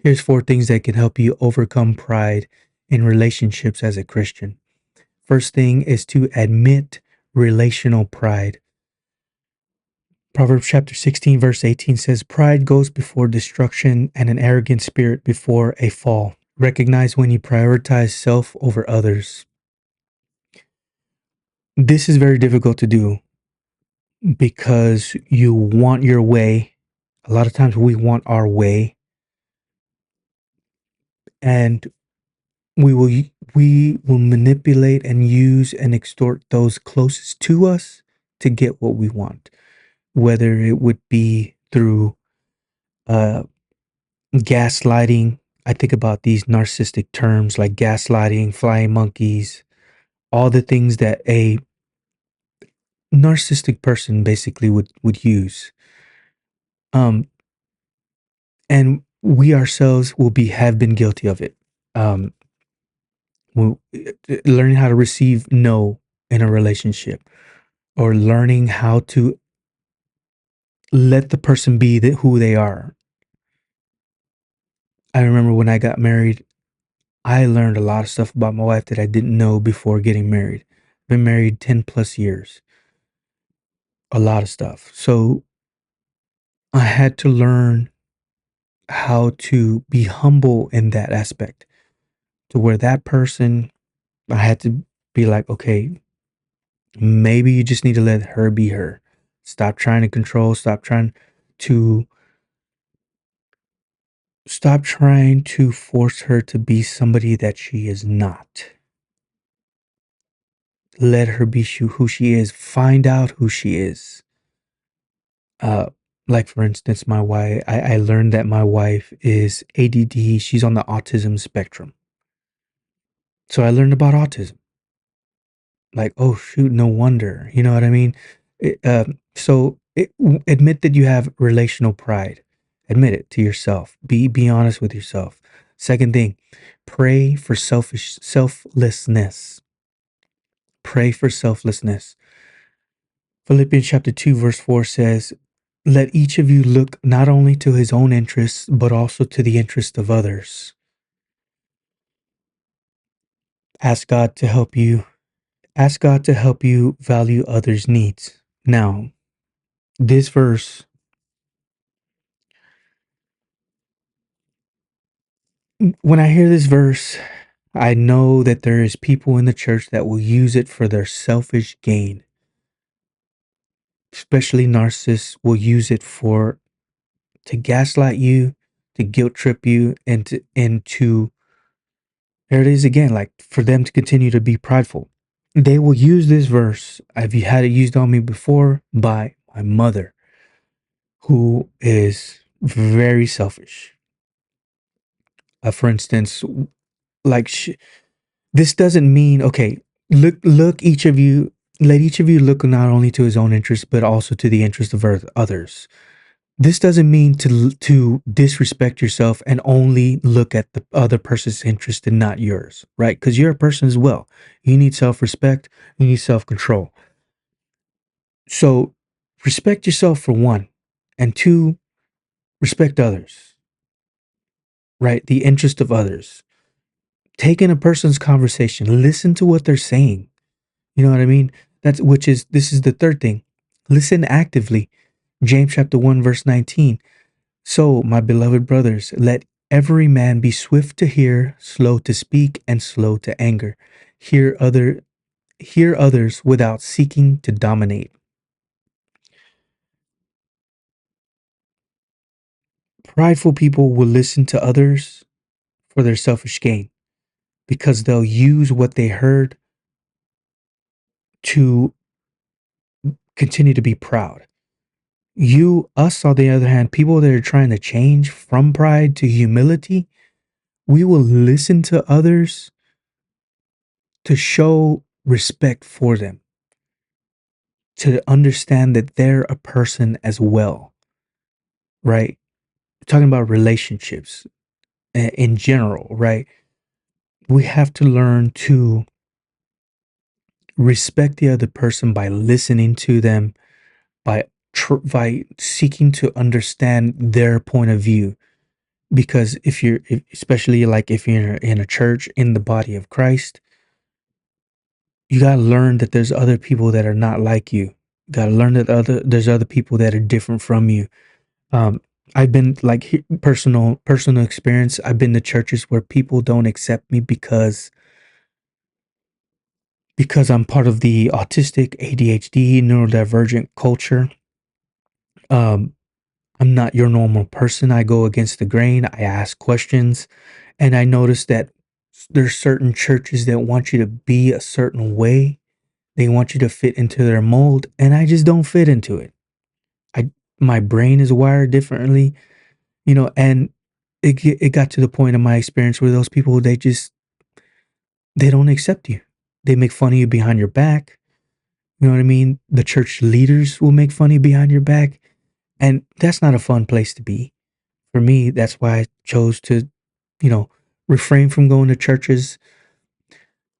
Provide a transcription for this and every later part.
Here's 4 things that can help you overcome pride in relationships as a Christian. First thing is to admit relational pride. Proverbs chapter 16, verse 18 says, "Pride goes before destruction and an arrogant spirit before a fall." Recognize when you prioritize self over others. This is very difficult to do because you want your way. A lot of times we want our way, and we will manipulate and use and extort those closest to us to get what we want, whether it would be through uh, gaslighting. I think about these narcissistic terms like gaslighting, flying monkeys, all the things that a narcissistic person basically would use. Um, and we ourselves have been guilty of it. Um, Learning how to receive no in a relationship, or learning how to let the person be who they are. I remember when I got married, I learned a lot of stuff about my wife that I didn't know before getting married. Been married 10 plus years. A lot of stuff. So I had to learn how to be humble in that aspect, to where that person, I had to be like, okay, maybe you just need to let her be her. Stop trying to control, to stop trying to force her to be somebody that she is not. Let her be who she is. Find out who she is. Uh, like for instance, my wife. I learned that my wife is ADD. She's on the autism spectrum. So I learned about autism. Like, oh shoot, no wonder. You know what I mean? Admit that you have relational pride. Admit it to yourself. Be honest with yourself. Second thing, pray for selflessness. Pray for selflessness. Philippians chapter 2, verse 4 says, "Let each of you look not only to his own interests, but also to the interest of others." Ask God to help you. Ask God to help you value others' needs. Now, this verse, when I hear this verse, I know that there is people in the church that will use it for their selfish gain. Especially narcissists will use it to gaslight you, to guilt trip you, and to there it is again, like for them to continue to be prideful. They will use this verse. I've had it used on me before by my mother, who is very selfish. For instance, like this doesn't mean, okay, look each of you, let each of you look not only to his own interest but also to the interest of others. This doesn't mean to disrespect yourself and only look at the other person's interest and not yours, right? Because you're a person as well. You need self-respect, you need self-control. So respect yourself for one, and two, respect others, right? The interest of others. Take in a person's conversation, listen to what they're saying. You know what I mean? This is the third thing. Listen actively. James chapter 1, verse 19. "So, my beloved brothers, let every man be swift to hear, slow to speak, and slow to anger. Hear other hear others without seeking to dominate." Prideful people will listen to others for their selfish gain because they'll use what they heard to continue to be proud. Us, on the other hand, people that are trying to change from pride to humility, we will listen to others to show respect for them, to understand that they're a person as well, right? We're talking about relationships in general, right? We have to learn to respect the other person by listening to them, by seeking to understand their point of view, because especially like if you're in a church in the body of Christ, you got to learn that there's other people that are not like you. Got to learn that there's other people that are different from you. Um, I've been like personal experience. I've been to churches where people don't accept me because I'm part of the autistic, ADHD, neurodivergent culture. Um, I'm not your normal person. I go against the grain. I ask questions, and I notice that there's certain churches that want you to be a certain way. They want you to fit into their mold, and I just don't fit into it. I My brain is wired differently, and it got to the point in my experience where those people they don't accept you. They make fun of you behind your back. You know what I mean? The church leaders will make fun of you behind your back, and that's not a fun place to be. For me, that's why I chose to, you know, refrain from going to churches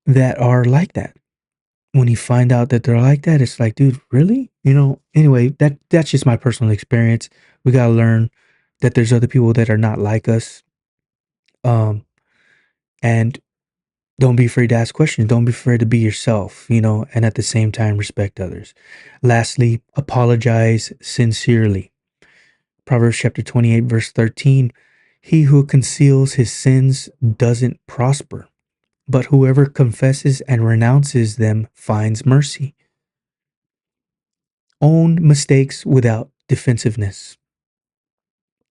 that are like that. When you find out that they're like that, it's like, dude, really? Anyway, that's just my personal experience. We gotta learn that there's other people that are not like us. Um, and don't be afraid to ask questions. Don't be afraid to be yourself, and at the same time respect others. Lastly, apologize sincerely. Proverbs chapter 28, verse 13. He who conceals his sins doesn't prosper, but whoever confesses and renounces them finds mercy. Own mistakes without defensiveness.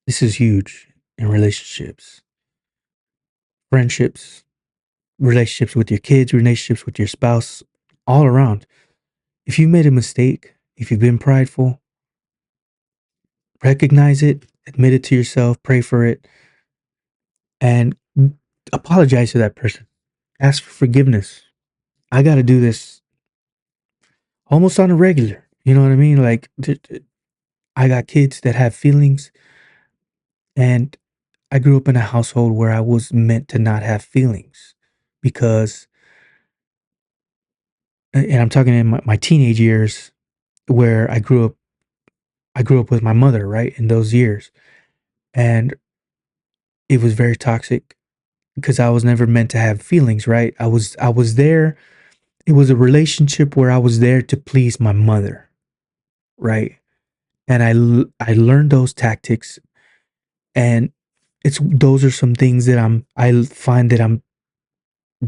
This is huge in relationships, friendships, relationships with your kids, relationships with your spouse, all around. If you made a mistake, if you've been prideful, recognize it, admit it to yourself, pray for it, and apologize to that person. Ask for forgiveness. I got to do this almost on a regular. You know what I mean? Like, I got kids that have feelings, and I grew up in a household where I was meant to not have feelings because, and I'm talking in my teenage years where I grew up with my mother, right? In those years. And it was very toxic because I was never meant to have feelings, right? I was there. It was a relationship where I was there to please my mother, right? And I learned those tactics, and those are some things that I find that I'm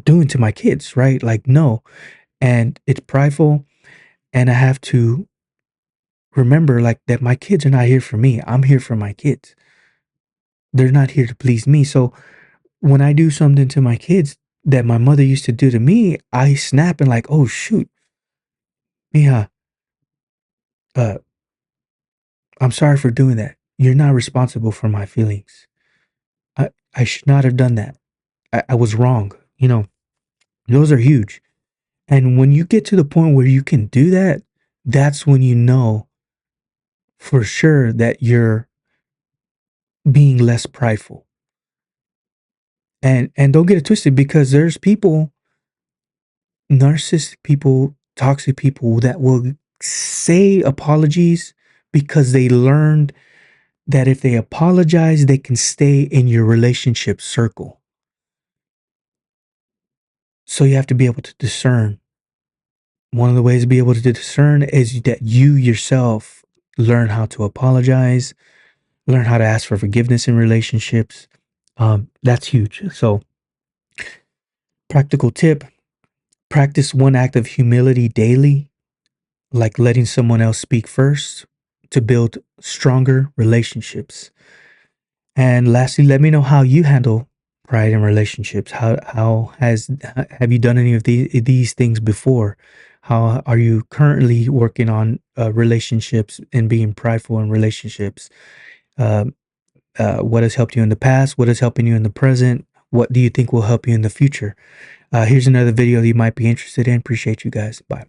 doing to my kids, right? Like, no. And it's prideful, and I have to remember like that my kids are not here for me. I'm here for my kids. They're not here to please me. So when I do something to my kids that my mother used to do to me, I snap and like, oh shoot, Mija, uh, I'm sorry for doing that. You're not responsible for my feelings. I should not have done that. I was wrong. Those are huge. And when you get to the point where you can do that, that's when you know for sure that you're being less prideful. And don't get it twisted, because there's people, narcissistic people, toxic people that will say apologies because they learned that if they apologize, they can stay in your relationship circle. So you have to be able to discern. One of the ways to be able to discern is that you yourself learn how to apologize, learn how to ask for forgiveness in relationships. That's huge. So, practical tip: practice one act of humility daily, like letting someone else speak first, to build stronger relationships. And lastly, let me know how you handle pride in relationships. Have you done any of these things before? How are you currently working on relationships and being prideful in relationships? Um, what has helped you in the past? What is helping you in the present? What do you think will help you in the future? Here's another video you might be interested in. Appreciate you guys. Bye.